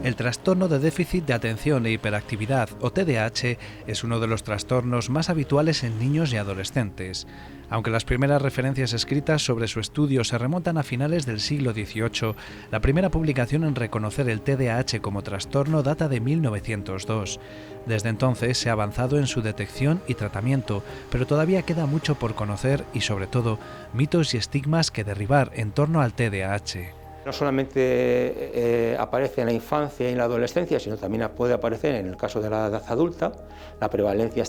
El trastorno de déficit de atención e hiperactividad, o TDAH, es uno de los trastornos más habituales en niños y adolescentes. Aunque las primeras referencias escritas sobre su estudio se remontan a finales del siglo XVIII, la primera publicación en reconocer el TDAH como trastorno data de 1902. Desde entonces se ha avanzado en su detección y tratamiento, pero todavía queda mucho por conocer y, sobre todo, mitos y estigmas que derribar en torno al TDAH. No solamente aparece en la infancia y en la adolescencia, sino también puede aparecer en el caso de la edad adulta. La prevalencia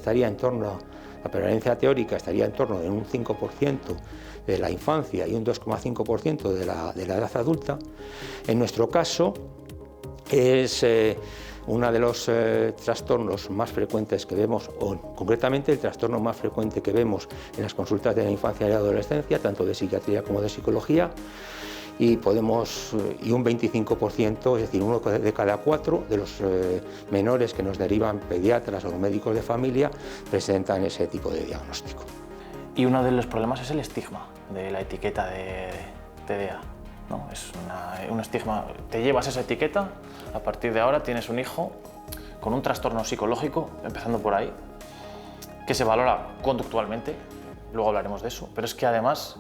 teórica estaría en torno de un 5% de la infancia y un 2,5% de la edad adulta. En nuestro caso es uno de los trastornos más frecuentes que vemos, o concretamente el trastorno más frecuente que vemos en las consultas de la infancia y la adolescencia, tanto de psiquiatría como de psicología. Y un 25%, es decir, 1 de cada 4 de los menores que nos derivan pediatras o médicos de familia presentan ese tipo de diagnóstico. Y uno de los problemas es el estigma de la etiqueta de TDA, ¿no? Es un estigma, te llevas esa etiqueta, a partir de ahora tienes un hijo con un trastorno psicológico, empezando por ahí, que se valora conductualmente, luego hablaremos de eso, pero es que además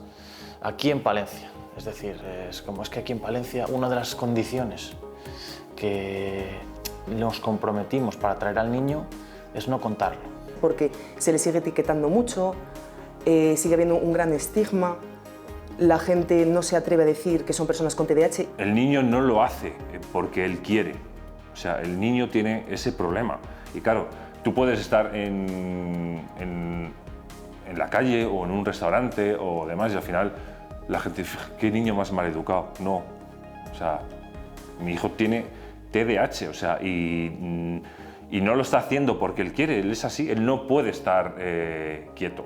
aquí en Palencia, es decir, es que aquí en Palencia una de las condiciones que nos comprometimos para traer al niño es no contarlo. Porque se le sigue etiquetando mucho, sigue habiendo un gran estigma, la gente no se atreve a decir que son personas con TDAH. El niño no lo hace porque él quiere, o sea, el niño tiene ese problema. Y claro, tú puedes estar en la calle o en un restaurante o demás y al final la gente dice, ¿qué niño más mal educado? No, o sea, mi hijo tiene TDAH, o sea, y no lo está haciendo porque él quiere, él es así, él no puede estar quieto.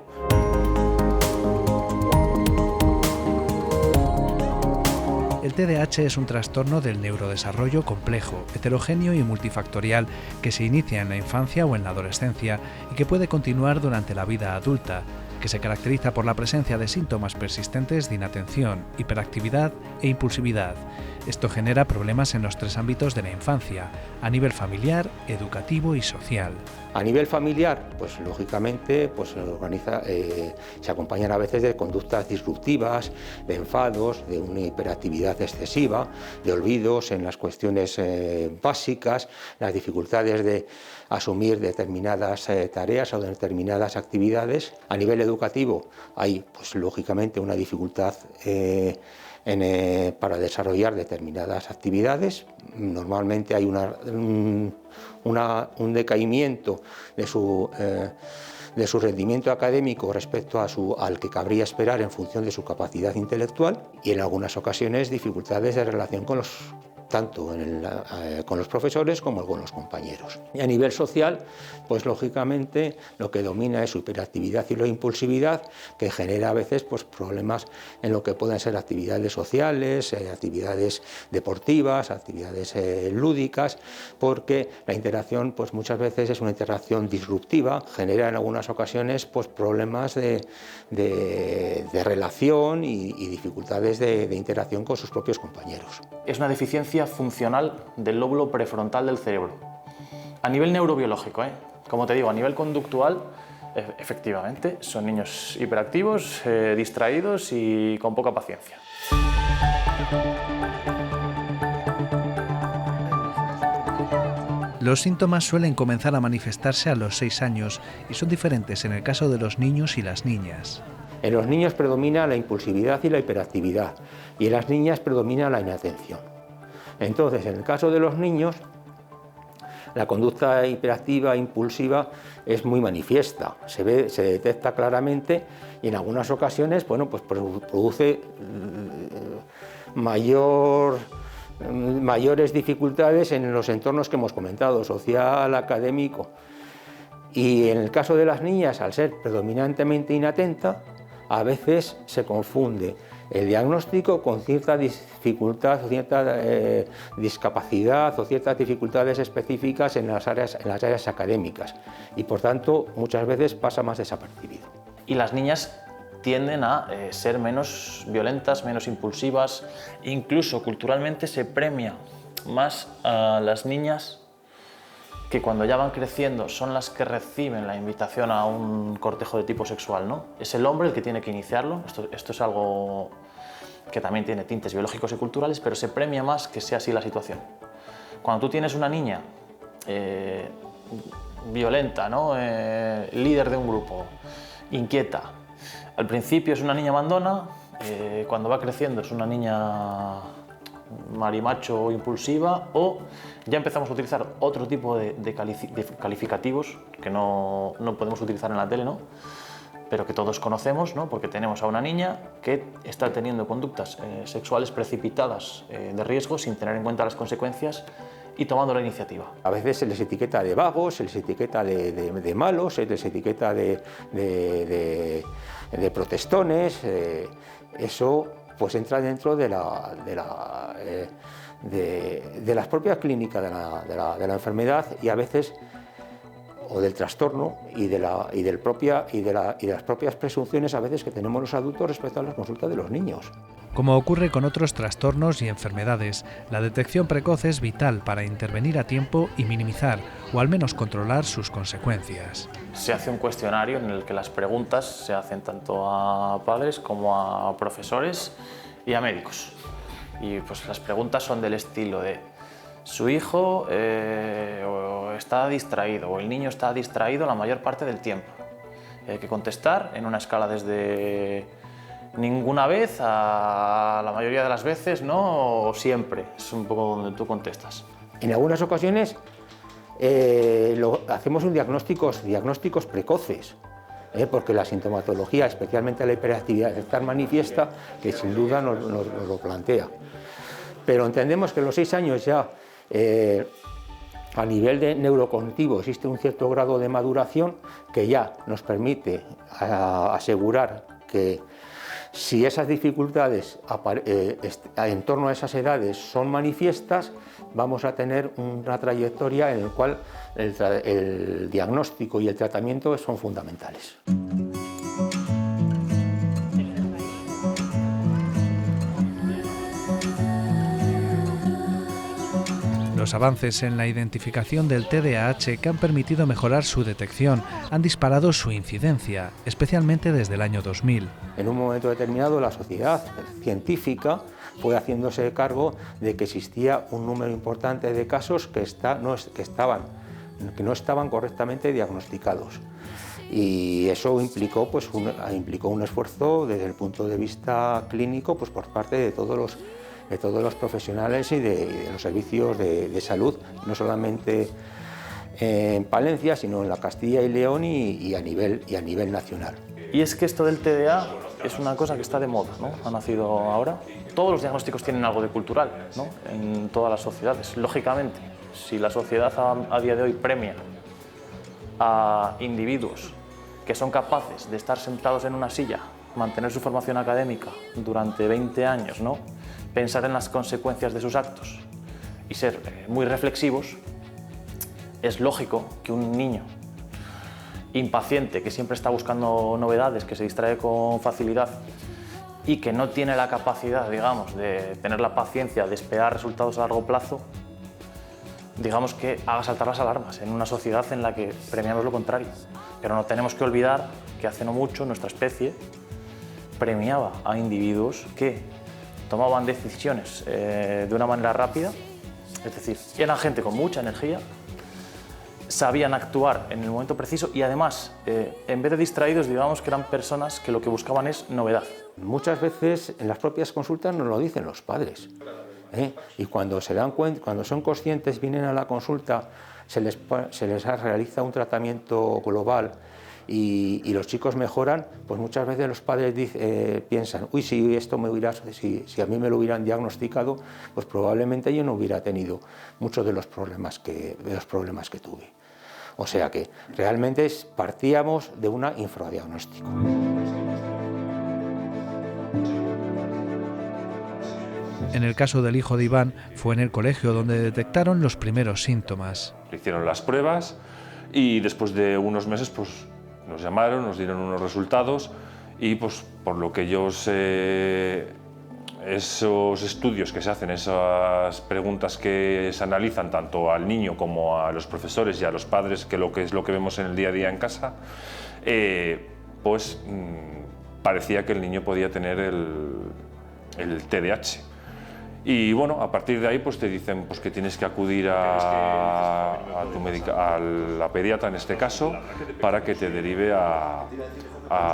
El TDAH es un trastorno del neurodesarrollo complejo, heterogéneo y multifactorial que se inicia en la infancia o en la adolescencia y que puede continuar durante la vida adulta, que se caracteriza por la presencia de síntomas persistentes de inatención, hiperactividad e impulsividad. Esto genera problemas en los 3 ámbitos de la infancia, a nivel familiar, educativo y social. A nivel familiar, pues lógicamente se acompañan a veces de conductas disruptivas, de enfados, de una hiperactividad excesiva, de olvidos en las cuestiones básicas, las dificultades de asumir determinadas tareas o determinadas actividades. A nivel educativo hay, pues lógicamente, una dificultad para desarrollar determinadas actividades. Normalmente hay un decaimiento de su rendimiento académico respecto al que cabría esperar en función de su capacidad intelectual y en algunas ocasiones dificultades de relación tanto con los profesores como con los compañeros. Y a nivel social, pues lógicamente lo que domina es su hiperactividad y la impulsividad, que genera a veces pues, problemas en lo que pueden ser actividades sociales, actividades deportivas, actividades lúdicas, porque la interacción pues, muchas veces es una interacción disruptiva, genera en algunas ocasiones pues, problemas de relación y dificultades de interacción con sus propios compañeros. Es una deficiencia funcional del lóbulo prefrontal del cerebro. A nivel neurobiológico, como te digo, a nivel conductual, efectivamente, son niños hiperactivos, distraídos y con poca paciencia. Los síntomas suelen comenzar a manifestarse a los 6 años y son diferentes en el caso de los niños y las niñas. En los niños predomina la impulsividad y la hiperactividad y en las niñas predomina la inatención. Entonces, en el caso de los niños, la conducta hiperactiva e impulsiva es muy manifiesta, se detecta claramente y en algunas ocasiones pues produce mayores dificultades en los entornos que hemos comentado, social, académico. Y en el caso de las niñas, al ser predominantemente inatenta, a veces se confunde el diagnóstico con cierta dificultad, cierta discapacidad o ciertas dificultades específicas en las áreas académicas y por tanto muchas veces pasa más desapercibido. Y las niñas tienden a ser menos violentas, menos impulsivas, incluso culturalmente se premia más a las niñas que cuando ya van creciendo son las que reciben la invitación a un cortejo de tipo sexual, ¿no? Es el hombre el que tiene que iniciarlo. Esto es algo que también tiene tintes biológicos y culturales, pero se premia más que sea así la situación. Cuando tú tienes una niña violenta, ¿no? Líder de un grupo, inquieta, al principio es una niña mandona, cuando va creciendo es una niña marimacho o impulsiva, o ya empezamos a utilizar otro tipo de calificativos que no podemos utilizar en la tele, ¿no? Pero que todos conocemos, ¿no? Porque tenemos a una niña que está teniendo conductas sexuales precipitadas de riesgo sin tener en cuenta las consecuencias y tomando la iniciativa. A veces se les etiqueta de vagos, se les etiqueta de malos, se les etiqueta de protestones. Eso pues entra dentro de las propias clínicas de la enfermedad y a veces o del trastorno y de las propias presunciones a veces que tenemos los adultos respecto a las consultas de los niños. Como ocurre con otros trastornos y enfermedades, la detección precoz es vital para intervenir a tiempo y minimizar o al menos controlar sus consecuencias. Se hace un cuestionario en el que las preguntas se hacen tanto a padres como a profesores y a médicos. Y pues las preguntas son del estilo de su hijo está distraído o el niño está distraído la mayor parte del tiempo. Hay que contestar en una escala desde ninguna vez a la mayoría de las veces, ¿no? O siempre. Es un poco donde tú contestas. En algunas ocasiones hacemos diagnósticos precoces, porque la sintomatología, especialmente la hiperactividad, es tan manifiesta que sin duda nos lo plantea. Pero entendemos que en los 6 años ya a nivel de neurocognitivo existe un cierto grado de maduración que ya nos permite asegurar que si esas dificultades en torno a esas edades son manifiestas, vamos a tener una trayectoria en la cual el diagnóstico y el tratamiento son fundamentales. Los avances en la identificación del TDAH que han permitido mejorar su detección han disparado su incidencia, especialmente desde el año 2000. En un momento determinado la sociedad científica fue haciéndose cargo de que existía un número importante de casos que no estaban correctamente diagnosticados. Y eso implicó un esfuerzo desde el punto de vista clínico pues, por parte de todos los profesionales y de los servicios de salud, no solamente en Palencia, sino en la Castilla y León y a nivel nacional. Y es que esto del TDA es una cosa que está de moda, ¿no? Ha nacido ahora. Todos los diagnósticos tienen algo de cultural, ¿no? En todas las sociedades. Lógicamente, si la sociedad a día de hoy premia a individuos que son capaces de estar sentados en una silla, mantener su formación académica durante 20 años, ¿no? Pensar en las consecuencias de sus actos y ser muy reflexivos, es lógico que un niño impaciente, que siempre está buscando novedades, que se distrae con facilidad y que no tiene la capacidad, digamos, de tener la paciencia de esperar resultados a largo plazo, digamos que haga saltar las alarmas en una sociedad en la que premiamos lo contrario. Pero no tenemos que olvidar que hace no mucho nuestra especie premiaba a individuos que tomaban decisiones de una manera rápida, es decir, eran gente con mucha energía, sabían actuar en el momento preciso y además, en vez de distraídos, digamos que eran personas que lo que buscaban es novedad. Muchas veces en las propias consultas nos lo dicen los padres, y cuando se dan cuenta, cuando son conscientes, vienen a la consulta, se les realiza un tratamiento global y los chicos mejoran, pues muchas veces los padres piensan, uy, si a mí me lo hubieran diagnosticado, pues probablemente yo no hubiera tenido muchos de los problemas que tuve. O sea que realmente partíamos de un infradiagnóstico. En el caso del hijo de Iván, fue en el colegio donde detectaron los primeros síntomas. Le hicieron las pruebas y después de unos meses pues, nos llamaron, nos dieron unos resultados y pues, por lo que ellos esos estudios que se hacen, esas preguntas que se analizan tanto al niño como a los profesores y a los padres, que es lo que vemos en el día a día en casa, pues parecía que el niño podía tener el TDAH. Y bueno, a partir de ahí pues te dicen pues, que tienes que acudir a la pediatra en este caso para que te derive a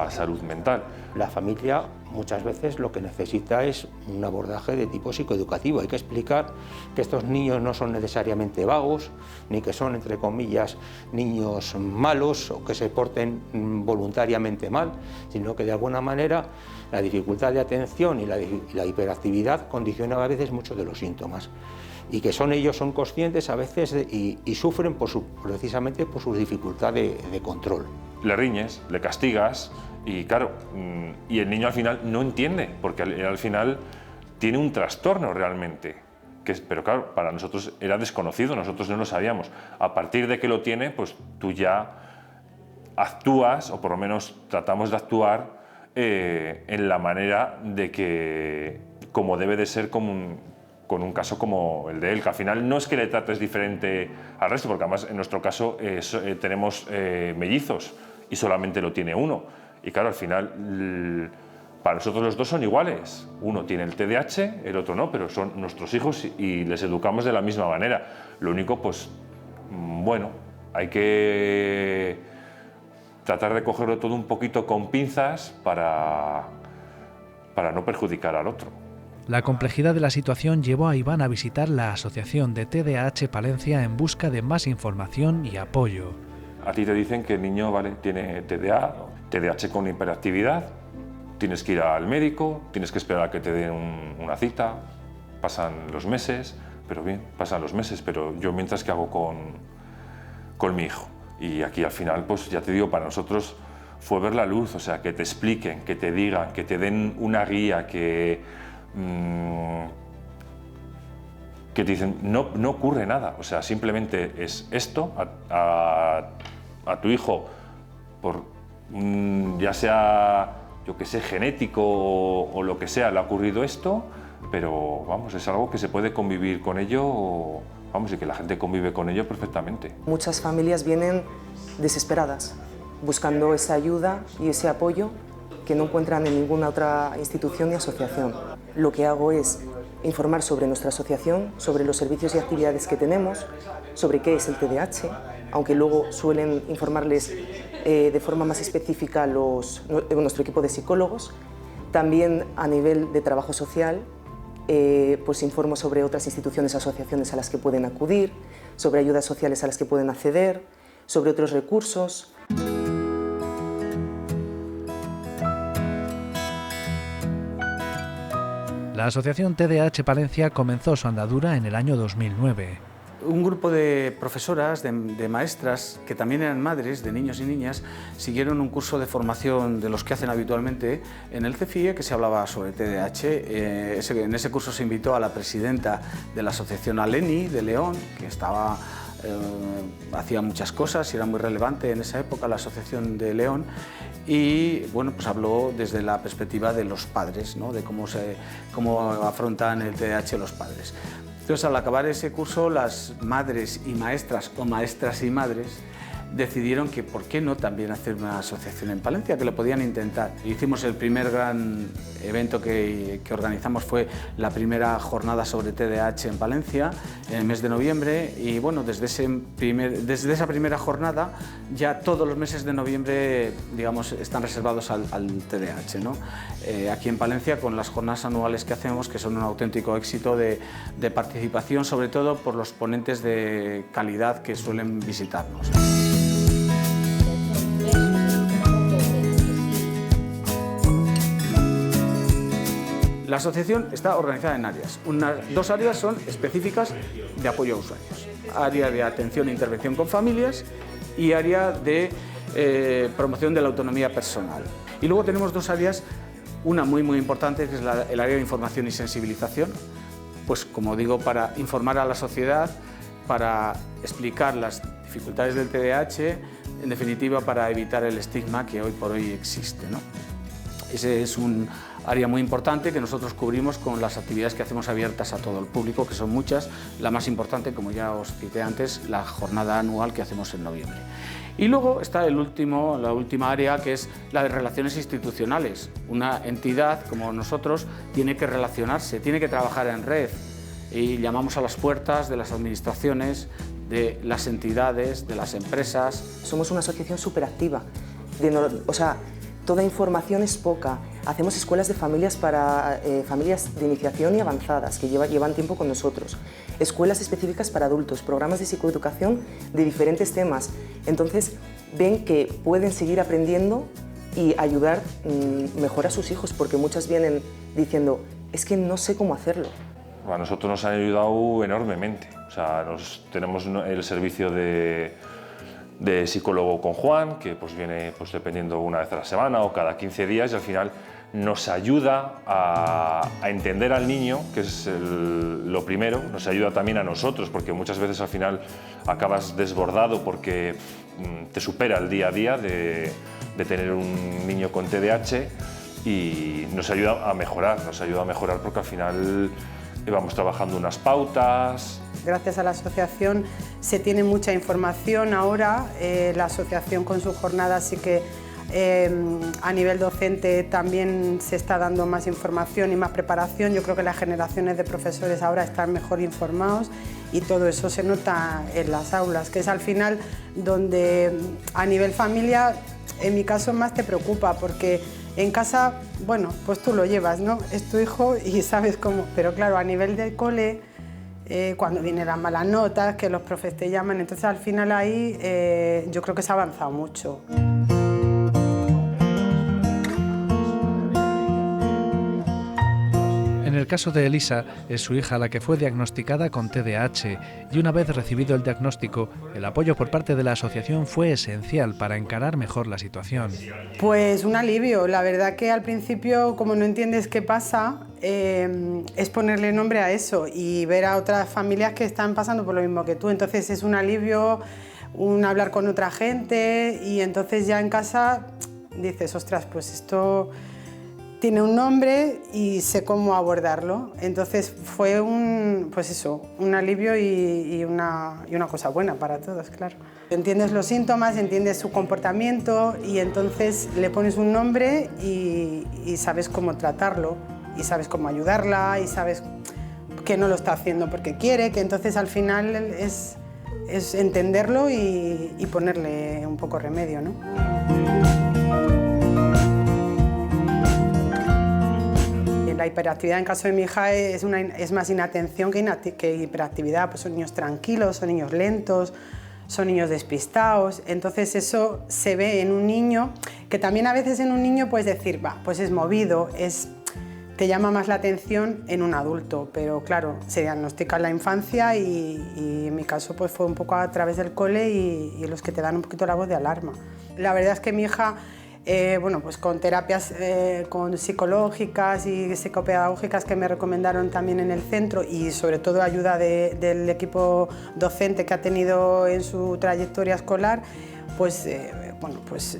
salud mental. La familia muchas veces lo que necesita es un abordaje de tipo psicoeducativo. Hay que explicar que estos niños no son necesariamente vagos, ni que son, entre comillas, niños malos o que se porten voluntariamente mal, sino que de alguna manera la dificultad de atención y la hiperactividad condicionan a veces muchos de los síntomas y que ellos son conscientes a veces y sufren precisamente por su dificultad de control. Le riñes, le castigas y claro, y el niño al final no entiende, porque al final tiene un trastorno realmente, pero claro, para nosotros era desconocido, nosotros no lo sabíamos. A partir de que lo tiene, pues tú ya actúas, o por lo menos tratamos de actuar en la manera de que, como debe de ser con un caso como el de él, que al final no es que le trates diferente al resto, porque además en nuestro caso tenemos mellizos y solamente lo tiene uno. Y claro, al final, para nosotros los dos son iguales. Uno tiene el TDAH, el otro no, pero son nuestros hijos y les educamos de la misma manera. Lo único, pues, bueno, hay que tratar de cogerlo todo un poquito con pinzas para no perjudicar al otro. La complejidad de la situación llevó a Iván a visitar la Asociación de TDAH Palencia en busca de más información y apoyo. A ti te dicen que el niño tiene TDAH con hiperactividad, tienes que ir al médico, tienes que esperar a que te den una cita, pasan los meses, pero yo mientras que hago con mi hijo. Y aquí al final, pues ya te digo, para nosotros fue ver la luz, o sea, que te expliquen, que te digan, que te den una guía, que te dicen, no ocurre nada, o sea, simplemente es esto, a tu hijo, ya sea, yo que sé, genético o lo que sea, le ha ocurrido esto, pero vamos, es algo que se puede convivir con ello, vamos, y que la gente convive con ello perfectamente. Muchas familias vienen desesperadas, buscando esa ayuda y ese apoyo que no encuentran en ninguna otra institución ni asociación. Lo que hago es informar sobre nuestra asociación, sobre los servicios y actividades que tenemos, sobre qué es el TDAH, aunque luego suelen informarles de forma más específica nuestro equipo de psicólogos. También a nivel de trabajo social, pues informo sobre otras instituciones, asociaciones a las que pueden acudir, sobre ayudas sociales a las que pueden acceder, sobre otros recursos. La Asociación TDAH Palencia comenzó su andadura en el año 2009. Un grupo de profesoras, de maestras, que también eran madres de niños y niñas, siguieron un curso de formación de los que hacen habitualmente en el CEFIE, que se hablaba sobre TDAH. En ese curso se invitó a la presidenta de la Asociación Aleni de León, que hacía muchas cosas y era muy relevante en esa época la Asociación de León, y bueno, pues habló desde la perspectiva de los padres, ¿no? De cómo afrontan el TDAH los padres. Entonces, al acabar ese curso, las madres y maestras, o maestras y madres, decidieron que por qué no también hacer una asociación en Palencia, que lo podían intentar. Hicimos el primer gran evento que organizamos, fue la primera jornada sobre TDAH en Palencia, en el mes de noviembre, y bueno, desde esa primera jornada, ya todos los meses de noviembre, digamos, están reservados al TDAH, ¿no? Aquí en Palencia, con las jornadas anuales que hacemos, que son un auténtico éxito de participación, sobre todo por los ponentes de calidad que suelen visitarnos. La asociación está organizada en áreas. Dos áreas son específicas de apoyo a usuarios. Área de atención e intervención con familias y área de promoción de la autonomía personal. Y luego tenemos dos áreas, una muy importante, que es el área de información y sensibilización, pues como digo, para informar a la sociedad, para explicar las dificultades del TDAH, en definitiva para evitar el estigma que hoy por hoy existe, ¿no? Ese es un área muy importante que nosotros cubrimos con las actividades que hacemos abiertas a todo el público, que son muchas. La más importante, como ya os cité antes, la jornada anual que hacemos en noviembre. Y luego está la última área, que es la de relaciones institucionales. Una entidad como nosotros tiene que relacionarse, tiene que trabajar en red, y llamamos a las puertas de las administraciones, de las entidades, de las empresas. Somos una asociación súper activa, o sea, toda información es poca. Hacemos escuelas de familias para familias de iniciación y avanzadas que llevan tiempo con nosotros. Escuelas específicas para adultos, programas de psicoeducación de diferentes temas. Entonces ven que pueden seguir aprendiendo y ayudar mejor a sus hijos, porque muchas vienen diciendo, es que no sé cómo hacerlo. A nosotros nos han ayudado enormemente. O sea, tenemos el servicio de psicólogo con Juan, que pues viene pues, dependiendo una vez a la semana o cada 15 días, y al final nos ayuda a entender al niño, que es lo primero. Nos ayuda también a nosotros, porque muchas veces al final acabas desbordado porque te supera el día a día de tener un niño con TDAH, y nos ayuda a mejorar porque al final vamos trabajando unas pautas. Gracias a la asociación se tiene mucha información ahora. La asociación con su jornada sí que a nivel docente también se está dando más información y más preparación. Yo creo que las generaciones de profesores ahora están mejor informados, y todo eso se nota en las aulas, que es al final donde a nivel familia, en mi caso, más te preocupa, porque en casa, bueno, pues tú lo llevas, ¿no? Es tu hijo y sabes cómo, pero claro, a nivel de cole, cuando vienen las malas notas, que los profes te llaman, entonces al final ahí yo creo que se ha avanzado mucho. En el caso de Elisa, es su hija la que fue diagnosticada con TDAH, y una vez recibido el diagnóstico, el apoyo por parte de la asociación fue esencial para encarar mejor la situación. Pues un alivio. La verdad que al principio, como no entiendes qué pasa, es ponerle nombre a eso y ver a otras familias que están pasando por lo mismo que tú. Entonces es un alivio, hablar con otra gente, y entonces ya en casa dices, ostras, pues esto tiene un nombre y sé cómo abordarlo. Entonces fue un alivio y una cosa buena para todos, claro. Entiendes los síntomas, entiendes su comportamiento, y entonces le pones un nombre y sabes cómo tratarlo, y sabes cómo ayudarla, y sabes que no lo está haciendo porque quiere, que entonces al final es entenderlo y ponerle un poco remedio, ¿no? La hiperactividad en caso de mi hija es más inatención que hiperactividad. Pues son niños tranquilos, son niños lentos, son niños despistados. Entonces eso se ve en un niño, que también a veces en un niño puedes decir, pues es movido, te llama más la atención en un adulto, pero claro, se diagnostica en la infancia, y en mi caso pues fue un poco a través del cole y los que te dan un poquito la voz de alarma. La verdad es que mi hija, pues con terapias con psicológicas y psicopedagógicas que me recomendaron también en el centro, y sobre todo ayuda del equipo docente que ha tenido en su trayectoria escolar, pues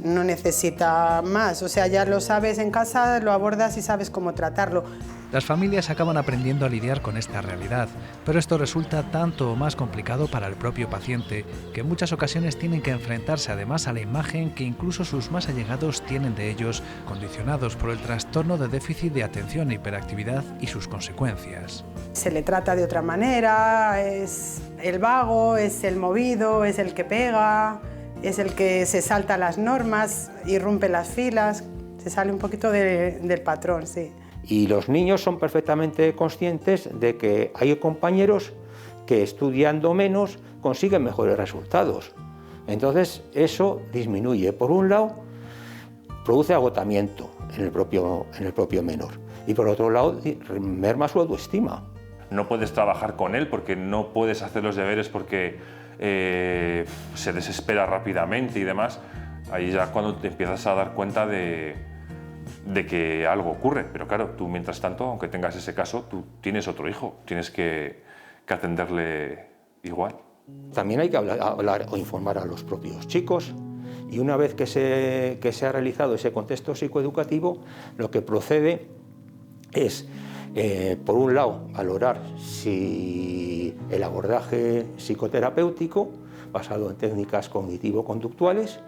no necesita más. O sea, ya lo sabes en casa, lo abordas y sabes cómo tratarlo. Las familias acaban aprendiendo a lidiar con esta realidad, pero esto resulta tanto o más complicado para el propio paciente, que en muchas ocasiones tienen que enfrentarse además a la imagen que incluso sus más allegados tienen de ellos, condicionados por el trastorno de déficit de atención e hiperactividad y sus consecuencias. Se le trata de otra manera, es el vago, es el movido, es el que pega, es el que se salta las normas, irrumpe las filas, se sale un poquito del patrón, sí. Y los niños son perfectamente conscientes de que hay compañeros que estudiando menos consiguen mejores resultados. Entonces eso disminuye. Por un lado, produce agotamiento en el propio menor, y por otro lado, merma su autoestima. No puedes trabajar con él porque no puedes hacer los deberes porque se desespera rápidamente y demás. Ahí ya cuando te empiezas a dar cuenta de que algo ocurre, pero claro, tú mientras tanto, aunque tengas ese caso, tú tienes otro hijo, tienes que atenderle igual. También hay que hablar o informar a los propios chicos, y una vez que se ha realizado ese contexto psicoeducativo, lo que procede es, por un lado, valorar si el abordaje psicoterapéutico basado en técnicas cognitivo-conductuales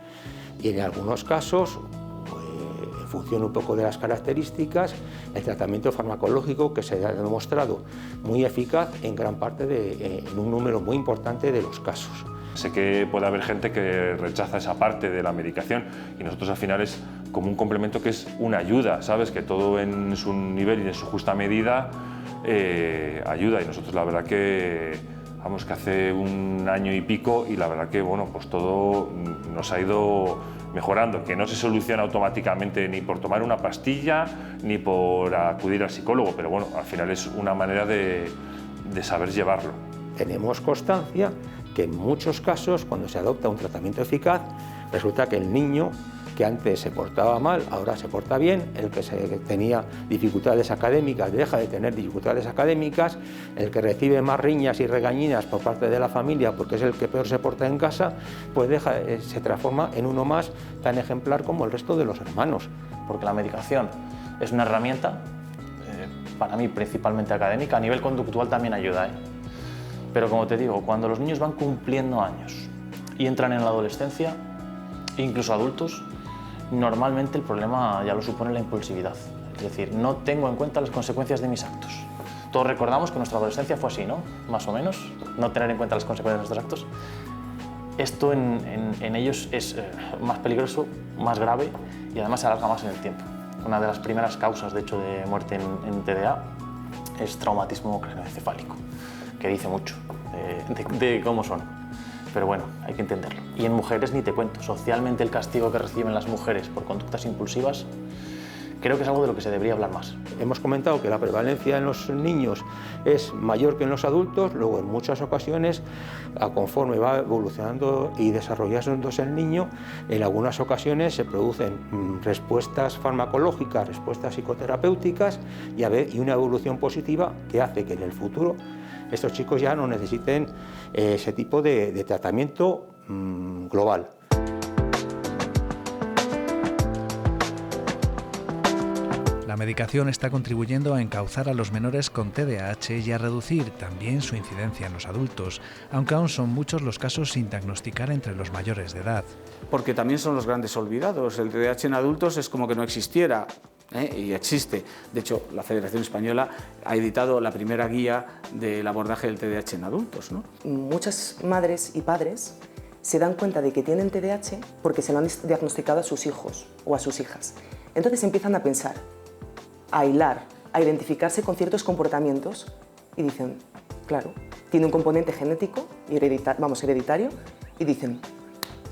y en algunos casos, en función un poco de las características, el tratamiento farmacológico que se ha demostrado muy eficaz en gran parte en un número muy importante de los casos. Sé que puede haber gente que rechaza esa parte de la medicación y nosotros al final es como un complemento que es una ayuda, ¿sabes? Que todo en su nivel y en su justa medida ayuda y nosotros la verdad que, vamos, que hace un año y pico y la verdad que, bueno, pues todo nos ha ido mejorando, que no se soluciona automáticamente ni por tomar una pastilla ni por acudir al psicólogo, pero bueno, al final es una manera de saber llevarlo. Tenemos constancia que en muchos casos, cuando se adopta un tratamiento eficaz, resulta que el niño que antes se portaba mal, ahora se porta bien, el que tenía dificultades académicas deja de tener dificultades académicas, el que recibe más riñas y regañinas por parte de la familia porque es el que peor se porta en casa, pues se transforma en uno más tan ejemplar como el resto de los hermanos. Porque la medicación es una herramienta, para mí principalmente académica, a nivel conductual también ayuda, Pero como te digo, cuando los niños van cumpliendo años y entran en la adolescencia, incluso adultos, normalmente el problema ya lo supone la impulsividad. Es decir, no tengo en cuenta las consecuencias de mis actos. Todos recordamos que nuestra adolescencia fue así, ¿no? Más o menos, no tener en cuenta las consecuencias de nuestros actos. Esto en ellos es más peligroso, más grave y además se alarga más en el tiempo. Una de las primeras causas, de hecho, de muerte en TDA es traumatismo craneoencefálico, que dice mucho de cómo son. Pero bueno, hay que entenderlo. Y en mujeres ni te cuento. Socialmente el castigo que reciben las mujeres por conductas impulsivas creo que es algo de lo que se debería hablar más. Hemos comentado que la prevalencia en los niños es mayor que en los adultos, luego en muchas ocasiones, conforme va evolucionando y desarrollándose el niño, en algunas ocasiones se producen respuestas farmacológicas, respuestas psicoterapéuticas y una evolución positiva que hace que en el futuro estos chicos ya no necesiten ese tipo de tratamiento global. La medicación está contribuyendo a encauzar a los menores con TDAH y a reducir también su incidencia en los adultos, aunque aún son muchos los casos sin diagnosticar entre los mayores de edad. Porque también son los grandes olvidados. El TDAH en adultos es como que no existiera, y existe. De hecho, la Federación Española ha editado la primera guía del abordaje del TDAH en adultos, ¿no? Muchas madres y padres se dan cuenta de que tienen TDAH porque se lo han diagnosticado a sus hijos o a sus hijas. Entonces empiezan a pensar, a hilar, a identificarse con ciertos comportamientos y dicen, claro, tiene un componente genético y hereditario, y dicen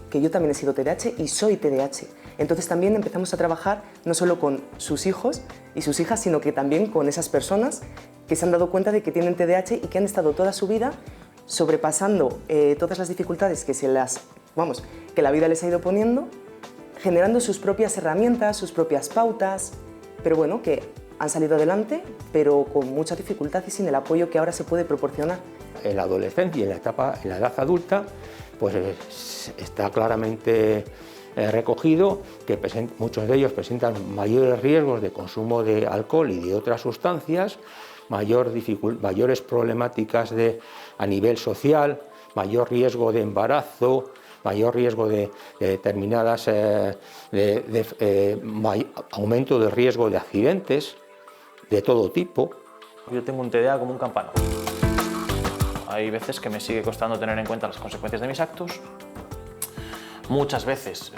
que yo también he sido TDAH y soy TDAH. Entonces también empezamos a trabajar no solo con sus hijos y sus hijas, sino que también con esas personas que se han dado cuenta de que tienen TDAH y que han estado toda su vida sobrepasando todas las dificultades que la vida les ha ido poniendo, generando sus propias herramientas, sus propias pautas, pero bueno, que han salido adelante, pero con mucha dificultad y sin el apoyo que ahora se puede proporcionar. En la adolescencia y en la edad adulta, pues está claramente recogido que muchos de ellos presentan mayores riesgos de consumo de alcohol y de otras sustancias, mayores problemáticas a nivel social, mayor riesgo de embarazo, mayor riesgo de determinadas, aumento de riesgo de accidentes de todo tipo. Yo tengo un TDA como un campano. Hay veces que me sigue costando tener en cuenta las consecuencias de mis actos. Muchas veces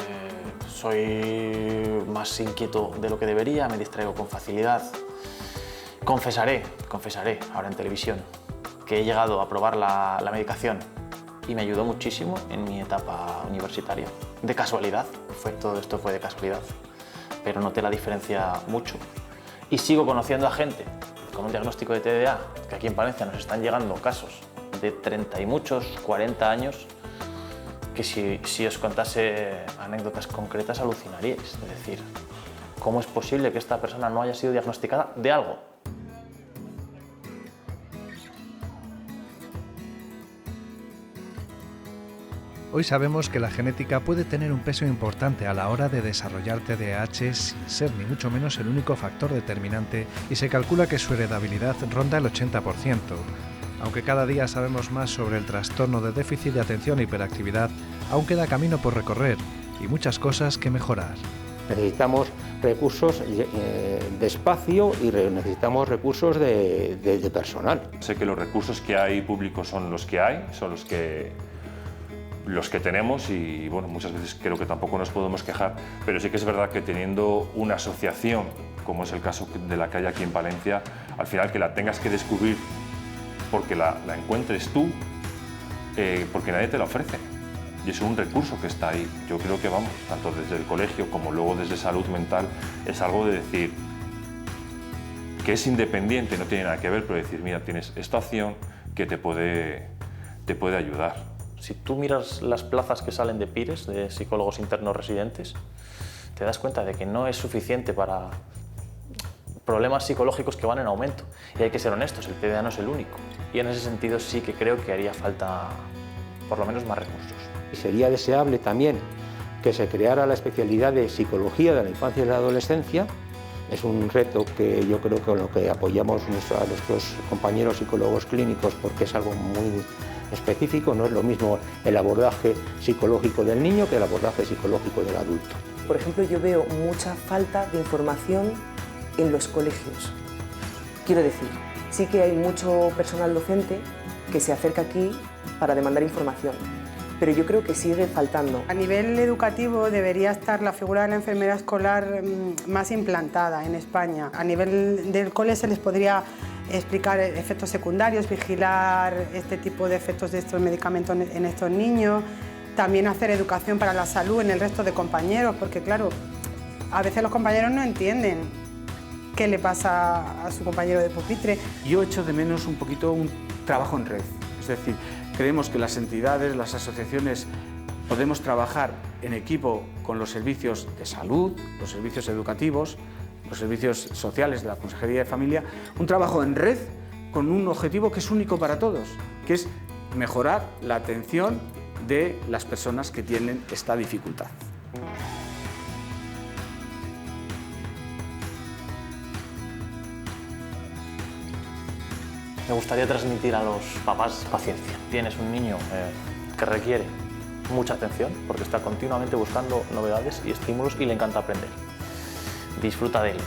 soy más inquieto de lo que debería, me distraigo con facilidad. Confesaré ahora en televisión que he llegado a probar la medicación y me ayudó muchísimo en mi etapa universitaria. De casualidad, todo esto fue de casualidad, pero noté la diferencia mucho. Y sigo conociendo a gente con un diagnóstico de TDA, que aquí en Palencia nos están llegando casos de 30 y muchos, 40 años, que si os contase anécdotas concretas alucinaríais. Es decir, ¿cómo es posible que esta persona no haya sido diagnosticada de algo? Hoy sabemos que la genética puede tener un peso importante a la hora de desarrollar TDAH sin ser ni mucho menos el único factor determinante y se calcula que su heredabilidad ronda el 80%. Aunque cada día sabemos más sobre el trastorno de déficit de atención e hiperactividad, aún queda camino por recorrer y muchas cosas que mejorar. Necesitamos recursos de espacio y necesitamos recursos de personal. Sé que los recursos que hay públicos son los que hay, son los que tenemos y bueno, muchas veces creo que tampoco nos podemos quejar, pero sí que es verdad que teniendo una asociación, como es el caso de la que hay aquí en Palencia, al final que la tengas que descubrir porque la encuentres tú, porque nadie te la ofrece. Y es un recurso que está ahí. Yo creo que vamos, tanto desde el colegio como luego desde salud mental, es algo de decir que es independiente, no tiene nada que ver, pero decir, mira, tienes esta opción que te puede ayudar. Si tú miras las plazas que salen de PIRES, de psicólogos internos residentes, te das cuenta de que no es suficiente para problemas psicológicos que van en aumento. Y hay que ser honestos, el TDA no es el único. Y en ese sentido sí que creo que haría falta por lo menos más recursos. Y sería deseable también que se creara la especialidad de psicología de la infancia y la adolescencia. Es un reto que yo creo que con lo que apoyamos a nuestros compañeros psicólogos clínicos porque es algo muy específico, no es lo mismo el abordaje psicológico del niño que el abordaje psicológico del adulto. Por ejemplo, yo veo mucha falta de información en los colegios. Quiero decir, sí que hay mucho personal docente que se acerca aquí para demandar información, pero yo creo que sigue faltando. A nivel educativo debería estar la figura de la enfermera escolar más implantada en España. A nivel del cole se les podría explicar efectos secundarios, vigilar este tipo de efectos de estos medicamentos en estos niños, también hacer educación para la salud en el resto de compañeros, porque claro, a veces los compañeros no entienden qué le pasa a su compañero de pupitre. Yo echo de menos un poquito un trabajo en red, es decir, creemos que las entidades, las asociaciones, podemos trabajar en equipo con los servicios de salud, los servicios educativos, los servicios sociales de la Consejería de Familia, un trabajo en red con un objetivo que es único para todos, que es mejorar la atención de las personas que tienen esta dificultad. Me gustaría transmitir a los papás paciencia. Tienes un niño que requiere mucha atención porque está continuamente buscando novedades y estímulos y le encanta aprender. Disfruta de él.